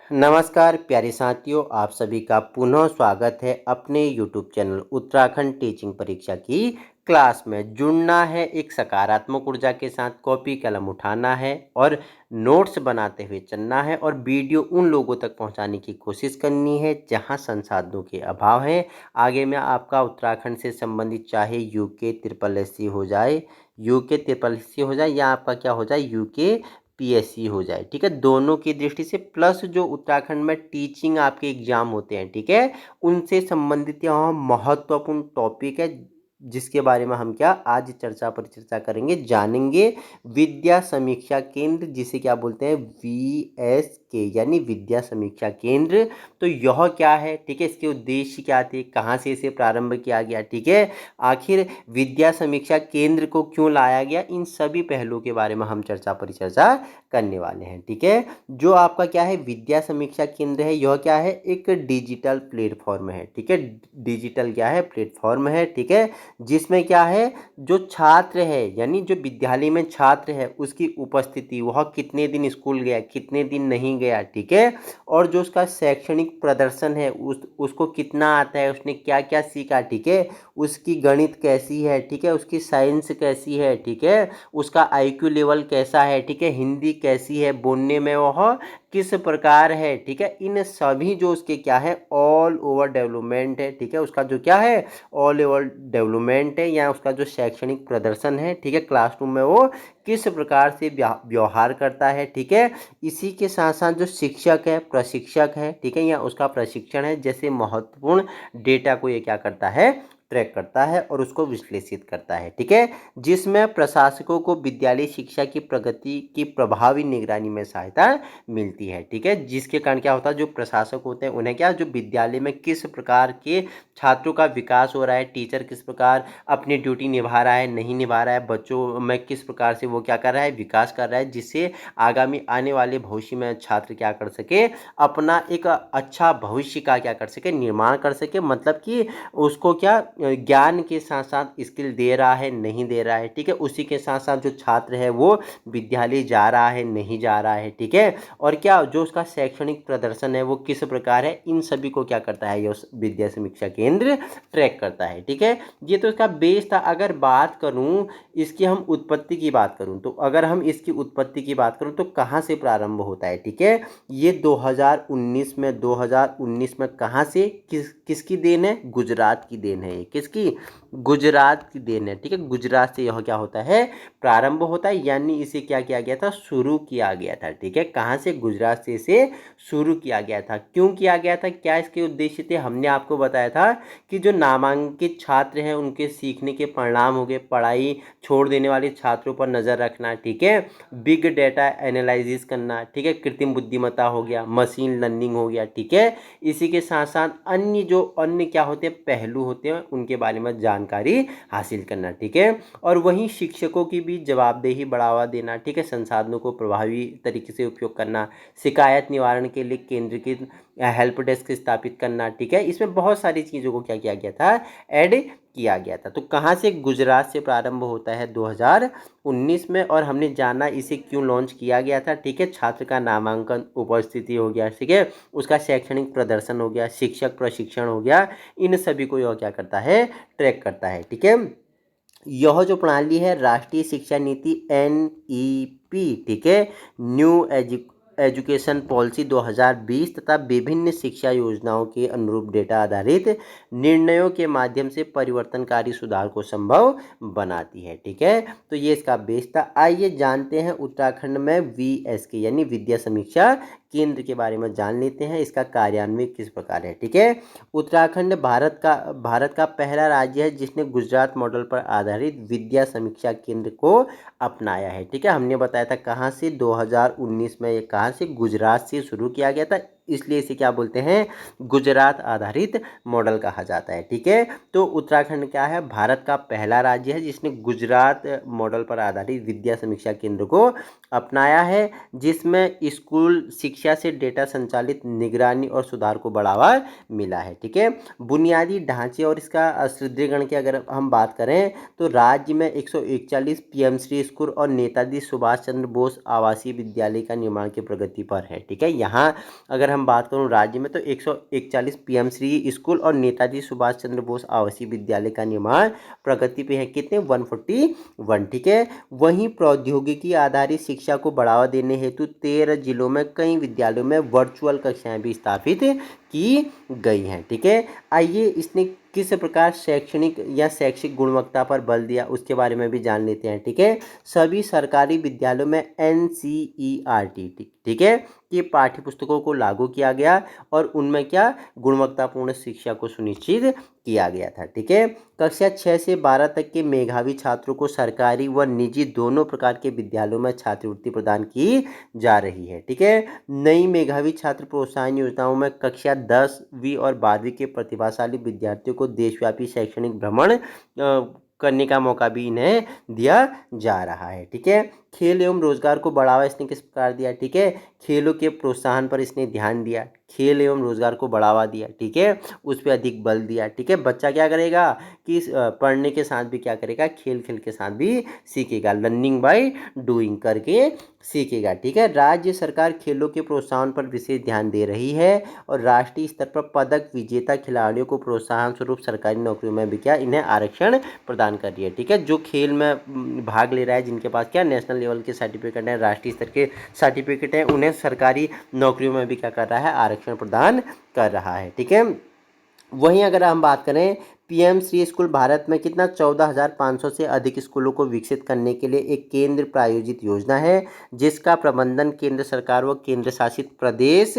नमस्कार प्यारे साथियों, आप सभी का पुनः स्वागत है अपने YouTube चैनल उत्तराखंड टीचिंग परीक्षा की क्लास में। जुड़ना है एक सकारात्मक ऊर्जा के साथ, कॉपी कलम उठाना है और नोट्स बनाते हुए चलना है और वीडियो उन लोगों तक पहुंचाने की कोशिश करनी है जहां संसाधनों के अभाव है। आगे में आपका उत्तराखंड से संबंधित चाहे यूके ट्रिपल एससी हो जाए, यूके ट्रिपल एससी हो जाए या आपका क्या हो जाए यूके पीएससी हो जाए, ठीक है। दोनों की दृष्टि से प्लस जो उत्तराखंड में टीचिंग आपके एग्जाम होते हैं, ठीक है, उनसे संबंधित यहाँ महत्वपूर्ण टॉपिक है जिसके बारे में हम क्या आज चर्चा परिचर्चा करेंगे, जानेंगे। विद्या समीक्षा केंद्र, जिसे क्या बोलते हैं वीएसके यानी विद्या समीक्षा केंद्र। तो यह क्या है, ठीक है, इसके उद्देश्य क्या थे, कहाँ से इसे प्रारंभ किया गया, ठीक है, आखिर विद्या समीक्षा केंद्र को क्यों लाया गया, इन सभी पहलुओं के बारे में हम चर्चा परिचर्चा करने वाले हैं, ठीक है। जो आपका क्या है विद्या समीक्षा केंद्र है, यह क्या है एक डिजिटल प्लेटफॉर्म है, ठीक है। डिजिटल क्या है प्लेटफॉर्म है, ठीक है, जिसमें क्या है जो छात्र है यानी जो विद्यालय में छात्र है उसकी उपस्थिति, वह कितने दिन स्कूल गया, कितने दिन नहीं गया, ठीक है, और जो उसका शैक्षणिक प्रदर्शन है उसको कितना आता है, उसने क्या क्या सीखा, ठीक है, उसकी गणित कैसी है, ठीक है, उसकी साइंस कैसी है, ठीक है, उसका आईक्यू लेवल कैसा है, ठीक है, हिंदी कैसी है, बोलने में वह किस प्रकार है, ठीक है, इन सभी जो उसके क्या है ऑल ओवर डेवलपमेंट है, ठीक है, उसका जो क्या है ऑल ओवर डेवलपमेंट है या उसका जो शैक्षणिक प्रदर्शन है, ठीक है, क्लासरूम में वो किस प्रकार से व्यवहार करता है, ठीक है। इसी के साथ साथ जो शिक्षक है, प्रशिक्षक है, ठीक है, या उसका प्रशिक्षण है, जैसे महत्वपूर्ण डेटा को ये क्या करता है ट्रैक करता है और उसको विश्लेषित करता है, ठीक है, जिसमें प्रशासकों को विद्यालय शिक्षा की प्रगति की प्रभावी निगरानी में सहायता मिलती है, ठीक है, जिसके कारण क्या होता है जो प्रशासक होते हैं उन्हें क्या जो विद्यालय में किस प्रकार के छात्रों का विकास हो रहा है, टीचर किस प्रकार अपनी ड्यूटी निभा रहा है नहीं निभा रहा है, बच्चों में किस प्रकार से वो क्या कर रहा है विकास कर रहा है, जिससे आगामी आने वाले भविष्य में छात्र क्या कर सके अपना एक अच्छा भविष्य का क्या कर सके निर्माण कर सके, मतलब कि उसको क्या ज्ञान के साथ साथ स्किल दे रहा है नहीं दे रहा है, ठीक है, उसी के साथ साथ जो छात्र है वो विद्यालय जा रहा है नहीं जा रहा है, ठीक है, और क्या जो उसका शैक्षणिक प्रदर्शन है वो किस प्रकार है, इन सभी को क्या करता है ये विद्या समीक्षा केंद्र ट्रैक करता है, ठीक है। ये तो इसका बेस था। अगर बात करूं इसकी, हम उत्पत्ति की बात करूं तो अगर हम इसकी उत्पत्ति की बात करूं तो कहाँ से प्रारंभ होता है, ठीक है, ये 2019 में कहाँ से किसकी देन है, गुजरात की देन है, किसकी गुजरात की देन है, ठीक है, गुजरात से यह क्या होता है प्रारंभ होता है, यानी इसे क्या किया गया था शुरू किया गया था, ठीक है, कहाँ से गुजरात से इसे शुरू किया गया था, क्यों किया गया था, क्या इसके उद्देश्य थे, हमने आपको बताया था कि जो नामांकित छात्र हैं उनके सीखने के परिणाम हो गए, पढ़ाई छोड़ देने वाले छात्रों पर नज़र रखना, ठीक है, बिग डेटा एनालिसिस करना, ठीक है, कृत्रिम बुद्धिमत्ता हो गया, मशीन लर्निंग हो गया, ठीक है, इसी के साथ साथ अन्य क्या होते हैं पहलू होते हैं उनके बारे में जानकारी हासिल करना, ठीक है, और वहीं शिक्षकों की भी जवाबदेही बढ़ावा देना, ठीक है, संसाधनों को प्रभावी तरीके से उपयोग करना, शिकायत निवारण के लिए केंद्र की हेल्प डेस्क स्थापित करना, ठीक है, इसमें बहुत सारी चीज़ों को क्या किया गया था ऐड किया गया था। तो कहाँ से गुजरात से प्रारंभ होता है 2019 में, और हमने जाना इसे क्यों लॉन्च किया गया था, ठीक है, छात्र का नामांकन उपस्थिति हो गया, ठीक है, उसका शैक्षणिक प्रदर्शन हो गया, शिक्षक प्रशिक्षण हो गया, इन सभी को यह क्या करता है ट्रैक करता है, ठीक है। यह जो प्रणाली है राष्ट्रीय शिक्षा नीति NEP, ठीक है, न्यू एजुकेशन पॉलिसी 2020 तथा विभिन्न शिक्षा योजनाओं के अनुरूप डेटा आधारित निर्णयों के माध्यम से परिवर्तनकारी सुधार को संभव बनाती है, ठीक है। तो ये इसका बेस था। आइए जानते हैं उत्तराखंड में VSK यानी विद्या समीक्षा केंद्र के बारे में जान लेते हैं, इसका कार्यान्वयन किस प्रकार है, ठीक है। उत्तराखंड भारत का पहला राज्य है जिसने गुजरात मॉडल पर आधारित विद्या समीक्षा केंद्र को अपनाया है, ठीक है, हमने बताया था कहाँ से 2019 में ये कहाँ से गुजरात से शुरू किया गया था। इसलिए इसे क्या बोलते हैं, गुजरात आधारित मॉडल कहा जाता है। ठीक है, तो उत्तराखंड क्या है, भारत का पहला राज्य है जिसने गुजरात मॉडल पर आधारित विद्या समीक्षा केंद्र को अपनाया है, जिसमें स्कूल शिक्षा से डेटा संचालित निगरानी और सुधार को बढ़ावा मिला है। ठीक है, बुनियादी ढांचे और इसका सुदृढ़ीकरण की अगर हम बात करें तो राज्य में 141 पीएम श्री स्कूल और नेताजी सुभाष चंद्र बोस आवासीय विद्यालय का निर्माण की प्रगति पर है। ठीक है, यहाँ अगर हम बात करूँ राज्य में तो 141 पीएम श्री स्कूल और नेताजी सुभाष चंद्र बोस आवासीय विद्यालय का निर्माण प्रगति पे है, कितने, 141। ठीक है, वहीं प्रौद्योगिकी आधारित शिक्षा को बढ़ावा देने हेतु 13 जिलों में कई विद्यालयों में वर्चुअल कक्षाएं भी स्थापित की गई हैं। ठीक है, आइए इसने किस प्रकार शैक्षणिक या शैक्षिक गुणवत्ता पर बल दिया उसके बारे में भी जान लेते हैं। ठीक है, सभी सरकारी विद्यालयों में NCERT, ठीक है, कि पाठ्य पुस्तकों को लागू किया गया और उनमें क्या, गुणवत्तापूर्ण शिक्षा को सुनिश्चित किया गया था। ठीक है, कक्षा 6 से 12 तक के मेधावी छात्रों को सरकारी व निजी दोनों प्रकार के विद्यालयों में छात्रवृत्ति प्रदान की जा रही है। ठीक है, नई मेधावी छात्र प्रोत्साहन योजनाओं में कक्षा 10वीं और 12वीं के प्रतिभाशाली विद्यार्थियों को देशव्यापी शैक्षणिक भ्रमण करने का मौका भी इन्हें दिया जा रहा है। ठीक है, खेल एवं रोजगार को बढ़ावा इसने किस प्रकार दिया। ठीक है, खेलों के प्रोत्साहन पर इसने ध्यान दिया, खेल एवं रोजगार को बढ़ावा दिया। ठीक है, उस पर अधिक बल दिया। ठीक है, बच्चा क्या करेगा कि पढ़ने के साथ भी क्या करेगा, खेल खेल के साथ भी सीखेगा, लर्निंग बाय डूइंग करके सीखेगा। ठीक है, राज्य सरकार खेलों के प्रोत्साहन पर विशेष ध्यान दे रही है और राष्ट्रीय स्तर पर पदक विजेता खिलाड़ियों को प्रोत्साहन स्वरूप सरकारी नौकरियों में भी क्या, इन्हें आरक्षण प्रदान कर रही है। ठीक है, जो खेल में भाग ले रहा है, जिनके पास क्या नेशनल लेवल के सर्टिफिकेट हैं, राष्ट्रीय स्तर के सर्टिफिकेट हैं, उन्हें सरकारी नौकरियों में भी क्या कर रहा है, आरक्षण प्रदान कर रहा है। ठीक है, वहीं अगर हम बात करें पीएम श्री स्कूल भारत में कितना, 14,500 से अधिक स्कूलों को विकसित करने के लिए एक केंद्र प्रायोजित योजना है, जिसका प्रबंधन केंद्र सरकार व केंद्र शासित प्रदेश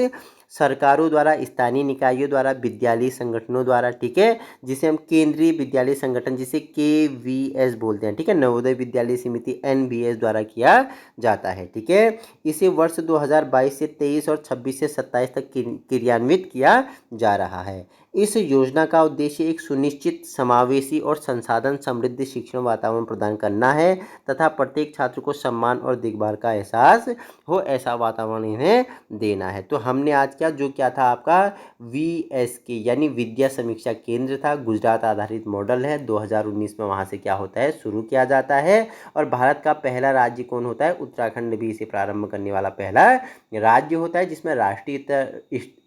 सरकारों द्वारा, स्थानीय निकायों द्वारा, विद्यालय संगठनों द्वारा, ठीक है, जिसे हम केंद्रीय विद्यालय संगठन जिसे KVS बोलते हैं, ठीक है, नवोदय विद्यालय समिति NVS द्वारा किया जाता है। ठीक है, इसे वर्ष 2022 से 23 और 26 से 27 तक क्रियान्वित किया जा रहा है। इस योजना का उद्देश्य एक सुनिश्चित, समावेशी और संसाधन समृद्ध शिक्षण वातावरण प्रदान करना है तथा प्रत्येक छात्र को सम्मान और देखभाल का एहसास हो, ऐसा वातावरण इन्हें देना है। तो हमने आज क्या था आपका VSK यानी विद्या समीक्षा केंद्र था, गुजरात आधारित मॉडल है, 2019 में वहाँ से क्या होता है, शुरू किया जाता है। और भारत का पहला राज्य कौन होता है, उत्तराखंड भी इसे प्रारंभ करने वाला पहला राज्य होता है, जिसमें राष्ट्रीय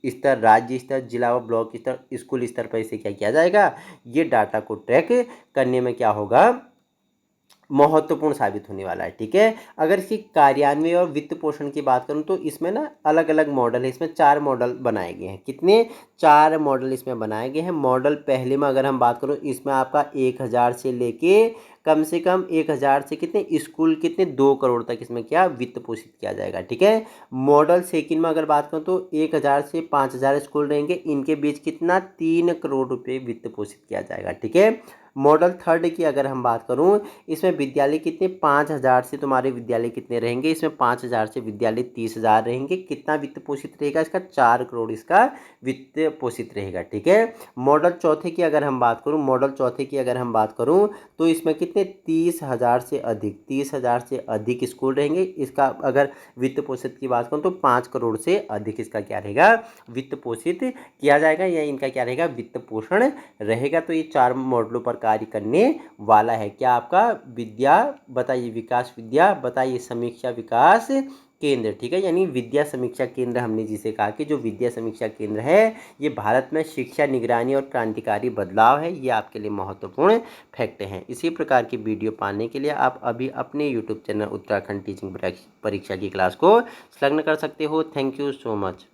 स्तर, राज्य स्तर, जिला व ब्लॉक स्तर, स्कूल स्तर पर इसे क्या किया जाएगा, ये डाटा को ट्रैक करने में क्या होगा, महत्वपूर्ण साबित होने वाला है। ठीक है, अगर इसकी कार्यान्वयन और वित्त पोषण की बात करूं तो इसमें ना अलग अलग मॉडल है, इसमें 4 मॉडल बनाए गए हैं। कितने, 4 मॉडल इसमें बनाए गए हैं। मॉडल पहले में अगर हम बात करूं, इसमें आपका 1000 से लेके कम से कम 1000 से कितने स्कूल, कितने 2 करोड़ तक इसमें क्या वित्त पोषित किया जाएगा। ठीक है, मॉडल सेकंड में अगर बात करूं तो 1000 से 5000 स्कूल रहेंगे, इनके बीच कितना 3 करोड़ रुपए वित्त पोषित किया जाएगा। ठीक है, मॉडल थर्ड की अगर हम बात करूं, इसमें विद्यालय कितने, 5000 से तुम्हारे विद्यालय कितने रहेंगे, इसमें 5000 से विद्यालय 30,000 रहेंगे, कितना वित्त पोषित रहेगा इसका, 4 करोड़ इसका वित्त पोषित रहेगा। ठीक है, मॉडल चौथे की अगर हम बात करूं, तो इसमें कितने 30,000 से अधिक स्कूल रहेंगे, इसका अगर वित्त पोषित की बात करूं तो 5 करोड़ से अधिक इसका क्या रहेगा, वित्त पोषित किया जाएगा, या इनका क्या रहेगा, वित्त पोषण रहेगा। तो ये 4 मॉडलों पर कार्य करने वाला है। क्या आपका विद्या बताइए, विकास विद्या बताइए, समीक्षा विकास केंद्र। ठीक है, यानी विद्या समीक्षा केंद्र हमने जिसे कहा कि जो विद्या समीक्षा केंद्र है ये भारत में शिक्षा निगरानी और क्रांतिकारी बदलाव है, ये आपके लिए महत्वपूर्ण फैक्ट हैं। इसी प्रकार की वीडियो पाने के लिए आप अभी अपने यूट्यूब चैनल उत्तराखंड टीचिंग परीक्षा की क्लास को संलग्न कर सकते हो। Thank you so much.